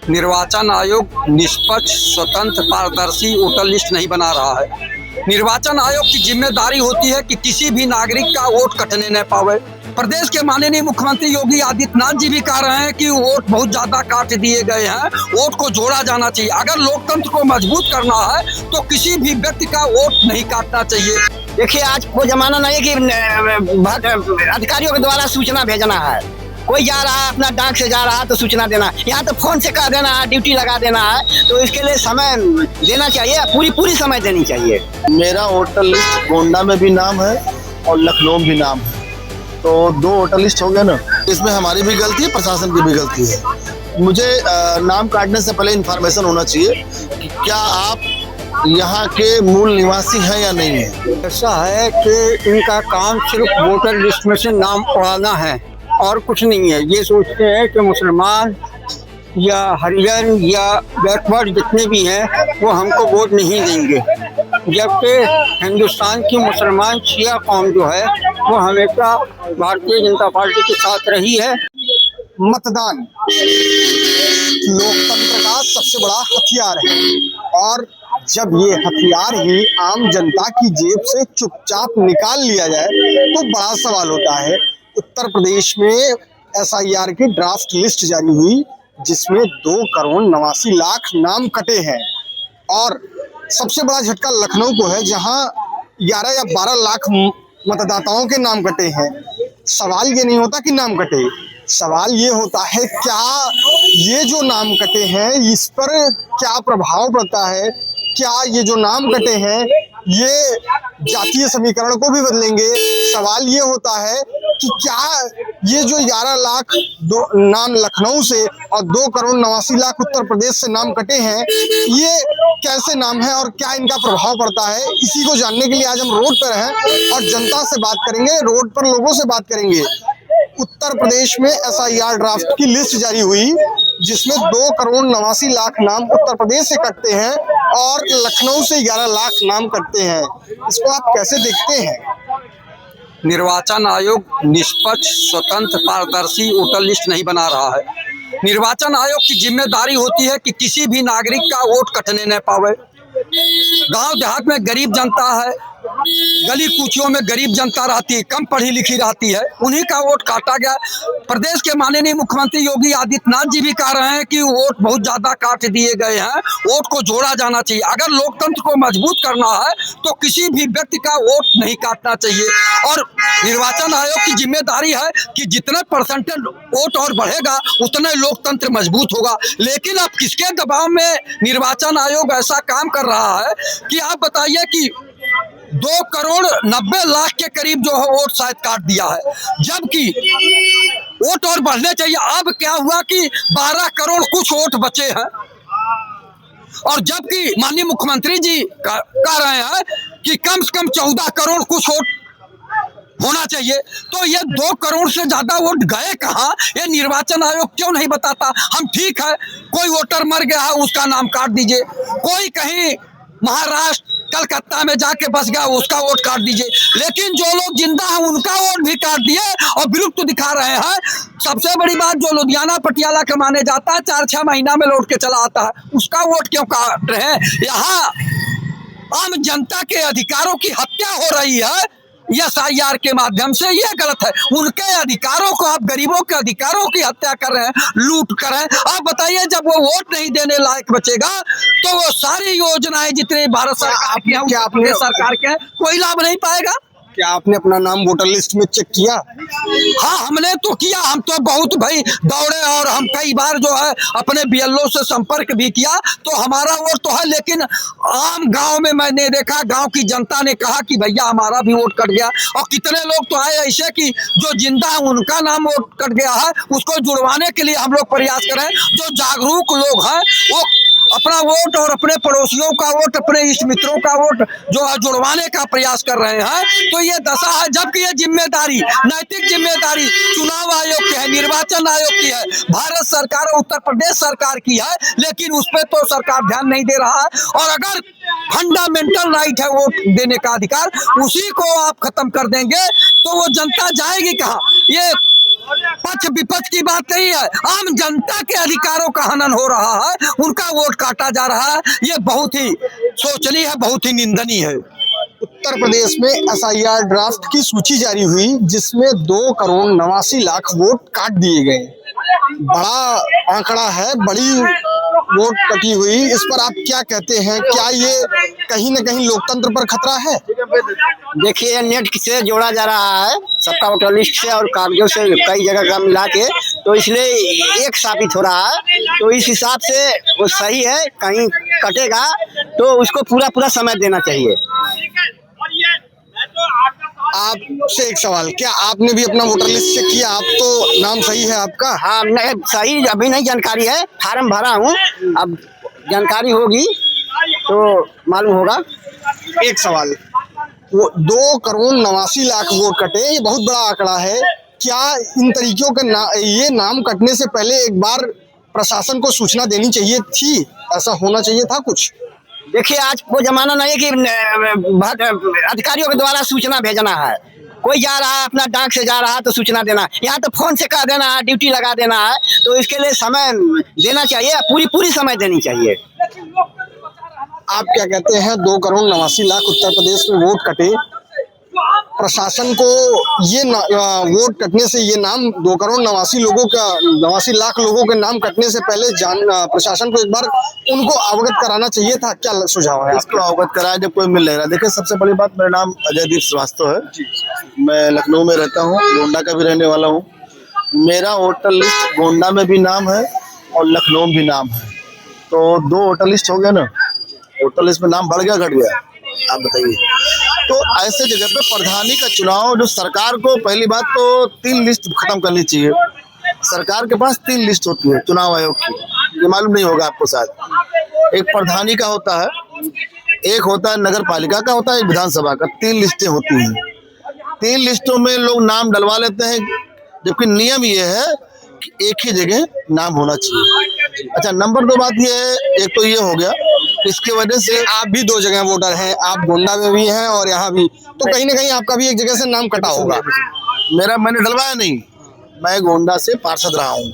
निर्वाचन आयोग निष्पक्ष, स्वतंत्र, पारदर्शी वोटर लिस्ट नहीं बना रहा है। निर्वाचन आयोग की जिम्मेदारी होती है कि किसी भी नागरिक का वोट कटने न पावे। प्रदेश के माननीय मुख्यमंत्री योगी आदित्यनाथ जी भी कह रहे हैं कि वोट बहुत ज्यादा काट दिए गए हैं, वोट को जोड़ा जाना चाहिए। अगर लोकतंत्र को मजबूत करना है तो किसी भी व्यक्ति का वोट नहीं काटना चाहिए। देखिए, आज वो जमाना नहीं है कि अधिकारियों के द्वारा सूचना भेजना है। कोई जा रहा है अपना डाक से जा रहा है तो सूचना देना, यहाँ तो फोन से कह देना है, ड्यूटी लगा देना है। तो इसके लिए समय देना चाहिए, पूरी समय देनी चाहिए। मेरा वोटर लिस्ट गोंडा में भी नाम है और लखनऊ में भी नाम है, तो 2 वोटर लिस्ट हो गया ना। इसमें हमारी भी गलती है, प्रशासन की भी गलती है। मुझे नाम काटने से पहले इन्फॉर्मेशन होना चाहिए कि क्या आप यहाँ के मूल निवासी हैं या नहीं है। ऐसा है कि इनका काम सिर्फ वोटर लिस्ट में से नाम उड़ाना है और कुछ नहीं है। ये सोचते हैं कि मुसलमान या हरिजन या बैकवर्ड जितने भी हैं वो हमको वोट नहीं देंगे, जबकि हिंदुस्तान की मुसलमान शिया कौम जो है वो हमेशा भारतीय जनता पार्टी के साथ रही है। मतदान लोकतंत्र का सबसे बड़ा हथियार है और जब ये हथियार ही आम जनता की जेब से चुपचाप निकाल लिया जाए तो बड़ा सवाल होता है। उत्तर प्रदेश में SIR की ड्राफ्ट लिस्ट जारी हुई जिसमें 2,89,00,000 नाम कटे हैं और सबसे बड़ा झटका लखनऊ को है जहां 11 या 12 लाख मतदाताओं के नाम कटे हैं। सवाल ये नहीं होता कि नाम कटे, सवाल ये होता है क्या ये जो नाम कटे हैं इस पर क्या प्रभाव पड़ता है। क्या ये जो नाम कटे हैं ये जातीय समीकरण को भी बदलेंगे। सवाल ये होता है कि क्या ये जो 11 लाख नाम लखनऊ से और 2,89,00,000 उत्तर प्रदेश से नाम कटे हैं ये कैसे नाम है और क्या इनका प्रभाव पड़ता है। इसी को जानने के लिए आज हम रोड पर हैं और जनता से बात करेंगे, रोड पर लोगों से बात करेंगे। उत्तर प्रदेश में SIR ड्राफ्ट की लिस्ट जारी हुई जिसमें 2,89,00,000 नाम उत्तर प्रदेश से कटते हैं और लखनऊ से 11 लाख नाम कटते हैं। इसको आप कैसे देखते हैं? निर्वाचन आयोग निष्पक्ष, स्वतंत्र, पारदर्शी वोटर लिस्ट नहीं बना रहा है। निर्वाचन आयोग की जिम्मेदारी होती है कि किसी भी नागरिक का वोट कटने न पावे। गांव देहात में गरीब जनता है, गली कूचियों में गरीब जनता रहती है, कम पढ़ी लिखी रहती है, उन्हीं का वोट काटा गया। प्रदेश के माननीय मुख्यमंत्री योगी आदित्यनाथ जी भी कह रहे हैं कि वोट बहुत ज्यादा काट दिए गए हैं, वोट को जोड़ा जाना चाहिए। अगर लोकतंत्र को मजबूत करना है तो किसी भी व्यक्ति का वोट नहीं काटना चाहिए और निर्वाचन आयोग की जिम्मेदारी है कि जितना परसेंटेज वोट और बढ़ेगा उतना लोकतंत्र मजबूत होगा। लेकिन अब किसके दबाव में निर्वाचन आयोग ऐसा काम कर रहा है कि आप बताइए कि 2,90,00,000 के करीब जो है वोट शायद काट दिया है, जबकि वोट और बढ़ने चाहिए। अब क्या हुआ कि 12 करोड़ कुछ वोट बचे हैं और जबकि माननीय मुख्यमंत्री जी कह रहे हैं कि कम से कम 14 करोड़ कुछ वोट होना चाहिए। तो ये 2 करोड़ से ज्यादा वोट गए कहाँ, ये निर्वाचन आयोग क्यों नहीं बताता। हम ठीक है, कोई वोटर मर गया है उसका नाम काट दीजिए, कोई कहीं महाराष्ट्र कलकत्ता में जाके बस गया उसका वोट काट दीजिए, लेकिन जो लोग जिंदा हैं उनका वोट भी काट दिए और विलुप्त दिखा रहे हैं। सबसे बड़ी बात, जो लुधियाना पटियाला के माने जाता है 4-6 महीना में लौट के चला आता है, उसका वोट क्यों काट रहे हैं। यहाँ आम जनता के अधिकारों की हत्या हो रही है SIR के माध्यम से, ये गलत है। उनके अधिकारों को आप गरीबों के अधिकारों की हत्या कर रहे हैं, लूट कर रहे हैं। आप बताइए, जब वो वोट नहीं देने लायक बचेगा तो वो सारी योजनाएं जितने भारत सरकार की हैं, अपने सरकार के, कोई लाभ नहीं पाएगा। क्या आपने अपना नाम वोटर लिस्ट में चेक किया? हाँ, हमने तो किया। हम तो बहुत भाई दौड़े और हम कई बार जो है अपने BLO से संपर्क भी किया, तो हमारा वोट तो है। लेकिन आम गांव में मैंने देखा, गांव की जनता ने कहा कि भैया हमारा भी वोट कट गया। और कितने लोग तो आए ऐसे कि जो जिंदा है उनका नाम वोट कट गया है, उसको जुड़वाने के लिए हम लोग प्रयास करें। जो जागरूक लोग हैं वो अपना वोट और अपने पड़ोसियों का वोट, अपने इष्ट मित्रों का वोट जो है जुड़वाने का प्रयास कर रहे हैं। तो ये दशा है, जबकि ये जिम्मेदारी, नैतिक जिम्मेदारी चुनाव आयोग की है, निर्वाचन आयोग की है, भारत सरकार और उत्तर प्रदेश सरकार की है, लेकिन उस पर तो सरकार ध्यान नहीं दे रहा है। और अगर फंडामेंटल राइट है वोट देने का अधिकार, उसी को आप खत्म कर देंगे तो वो जनता जाएगी कहाँ। ये पक्ष विपक्ष की बात नहीं है, आम जनता के अधिकारों का हनन हो रहा है, उनका वोट काटा जा रहा है। ये बहुत ही शोचनीय है, बहुत ही निंदनीय है। उत्तर प्रदेश में एसआईआर ड्राफ्ट की सूची जारी हुई जिसमें 2,89,00,000 वोट काट दिए गए। बड़ा आंकड़ा है, बड़ी वोट कटी हुई। इस पर आप क्या कहते हैं, क्या ये कहीं न कहीं लोकतंत्र पर खतरा है? देखिए, नेट से जोड़ा जा रहा है सबका वोटर लिस्ट से और कागजों से कई जगह का मिला के, तो इसलिए एक साबित हो रहा है। तो इस हिसाब से वो सही है, कहीं कटेगा तो उसको पूरा समय देना चाहिए। आपसे एक सवाल, क्या आपने भी अपना वोटर लिस्ट चेक किया? आप तो नाम सही है आपका? हाँ, नहीं सही अभी नहीं जानकारी है, फार्म भरा हूँ, अब जानकारी होगी तो मालूम होगा। एक सवाल, वो 2,89,00,000 वोट कटे, ये बहुत बड़ा आंकड़ा है। क्या इन तरीकों के ये नाम कटने से पहले एक बार प्रशासन को सूचना देनी चाहिए थी? ऐसा होना चाहिए था कुछ? देखिए, आज वो जमाना नहीं है कि अधिकारियों के द्वारा सूचना भेजना है। कोई जा रहा है अपना डाक से जा रहा है तो सूचना देना, यहाँ तो फोन से कह देना है, ड्यूटी लगा देना है। तो इसके लिए समय देना चाहिए, पूरी समय देनी चाहिए। आप क्या कहते हैं, 2,89,00,000 उत्तर प्रदेश में वोट कटे, प्रशासन को ये वोट कटने से ये नाम 2,89,00,000 लोगों के नाम कटने से पहले प्रशासन को एक बार उनको अवगत कराना चाहिए था? क्या सुझाव है? इसको अवगत कराया जब कोई मिल नहीं रहा। देखिए, सबसे बड़ी बात, मेरा नाम अजयदीप श्रीवास्तव है, मैं लखनऊ में रहता हूँ, गोंडा का भी रहने वाला हूँ। मेरा वोटर लिस्ट गोंडा में भी नाम है और लखनऊ में भी नाम है, तो 2 वोटर लिस्ट हो गया ना। वोटर लिस्ट में नाम बढ़ गया घट गया, आप बताइए। तो ऐसे जगह पे प्रधानी का चुनाव, जो सरकार को पहली बात तो 3 लिस्ट खत्म करनी चाहिए। सरकार के पास 3 लिस्ट होती है चुनाव आयोग की, ये मालूम नहीं होगा आपको शायद। एक प्रधानी का होता है, एक होता है नगर पालिका का होता है, एक विधानसभा का। 3 लिस्टें होती हैं। 3 लिस्टों में लोग नाम डलवा लेते हैं, जबकि नियम ये है कि एक ही जगह नाम होना चाहिए। अच्छा, नंबर 2 बात ये है, एक तो ये हो गया, इसकी वजह से आप भी 2 जगह वोटर हैं, आप गोंडा में भी हैं और यहाँ भी, तो कहीं ना कहीं आपका भी एक जगह से नाम कटा होगा। मैंने डलवाया नहीं, मैं गोंडा से पार्षद रहा हूँ,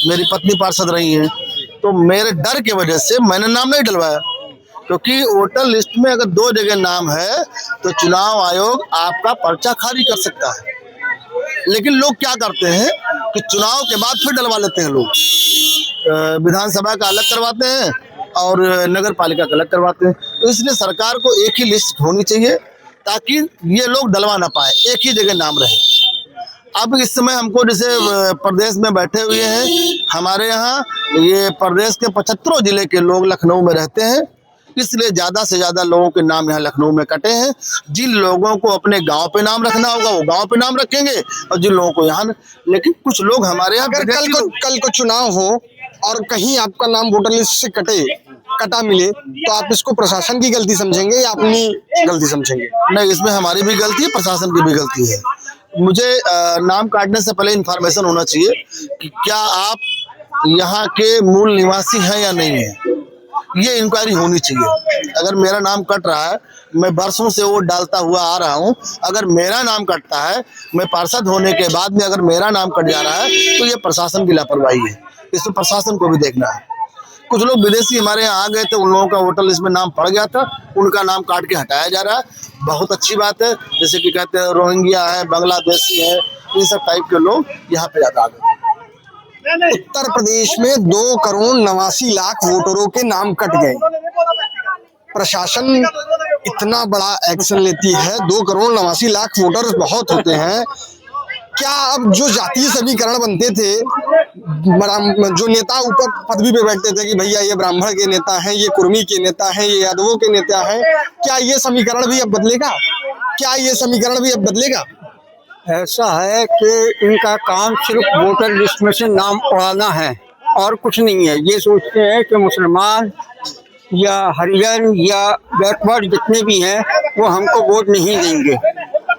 मेरी पत्नी पार्षद रही है, तो मेरे डर की वजह से मैंने नाम नहीं डलवाया। क्योंकि वोटर लिस्ट में अगर 2 जगह नाम है तो चुनाव आयोग आपका पर्चा खारिज कर सकता है। लेकिन लोग क्या करते हैं कि चुनाव के बाद फिर डलवा लेते हैं लोग, विधानसभा का अलग करवाते हैं और नगर पालिका का अलग करवाते हैं। तो इसलिए सरकार को एक ही लिस्ट होनी चाहिए ताकि ये लोग डलवा ना पाए, एक ही जगह नाम रहे। अब इस समय हमको जैसे प्रदेश में बैठे हुए हैं, हमारे यहाँ ये प्रदेश के 75 जिले के लोग लखनऊ में रहते हैं, इसलिए ज़्यादा से ज़्यादा लोगों के नाम यहाँ लखनऊ में कटे हैं। जिन लोगों को अपने गांव पे नाम रखना होगा वो गांव पे नाम रखेंगे, और जिन लोगों को यहाँ, लेकिन कुछ लोग हमारे यहाँ अगर कल को चुनाव हो और कहीं आपका नाम वोटर लिस्ट से कटा मिले, तो आप इसको प्रशासन की गलती समझेंगे या अपनी गलती समझेंगे? नहीं, इसमें हमारी भी गलती है, प्रशासन की भी गलती है। मुझे नाम काटने से पहले इन्फॉर्मेशन होना चाहिए कि क्या आप यहाँ के मूल निवासी हैं या नहीं है, ये इंक्वायरी होनी चाहिए। अगर मेरा नाम कट रहा है, मैं बरसों से वोट डालता हुआ आ रहा हूँ, अगर मेरा नाम कटता है, मैं पार्षद होने के बाद में अगर मेरा नाम कट जा रहा है, तो ये प्रशासन की लापरवाही है, इसमें प्रशासन को भी देखना है। कुछ लोग विदेशी हमारे यहाँ आ गए थे, उन लोगों का वोटर लिस्ट में नाम पड़ गया था, उनका नाम काट के हटाया जा रहा है, बहुत अच्छी बात है। जैसे कि कहते हैं रोहिंग्या है, बांग्लादेशी है, इन सब टाइप के लोग यहाँ पे ज़्यादा आ गए। उत्तर प्रदेश में 2,89,00,000 वोटरों के नाम कट गए। प्रशासन इतना बड़ा एक्शन लेती है, 2,89,00,000 वोटर बहुत होते हैं। क्या अब जो जातीय समीकरण बनते थे, जो नेता ऊपर पदवी पे बैठते थे कि भैया ये ब्राह्मण के नेता हैं, ये कुर्मी के नेता हैं, ये यादवों के नेता हैं, क्या ये समीकरण भी अब बदलेगा? क्या ये समीकरण भी अब बदलेगा? ऐसा है कि इनका काम सिर्फ वोटर लिस्ट में से नाम उड़ाना है और कुछ नहीं है। ये सोचते हैं कि मुसलमान या हरिजन या बैकवर्ड जितने भी हैं वो हमको वोट नहीं देंगे,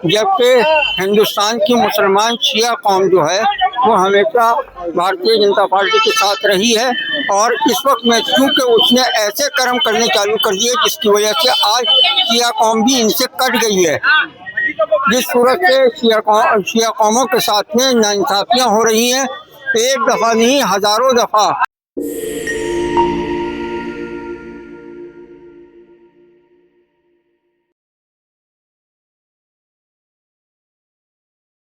जबकि हिंदुस्तान की मुसलमान शिया कौम जो है वो हमेशा भारतीय जनता पार्टी के साथ रही है। और इस वक्त में चूँकि उसने ऐसे कर्म करने चालू कर दिए जिसकी वजह से आज शिया कौम भी इनसे कट गई है, जिस सूरत से शिया कौमों के साथ में नाइंसाफियाँ हो रही हैं, एक दफ़ा नहीं हज़ारों दफ़ा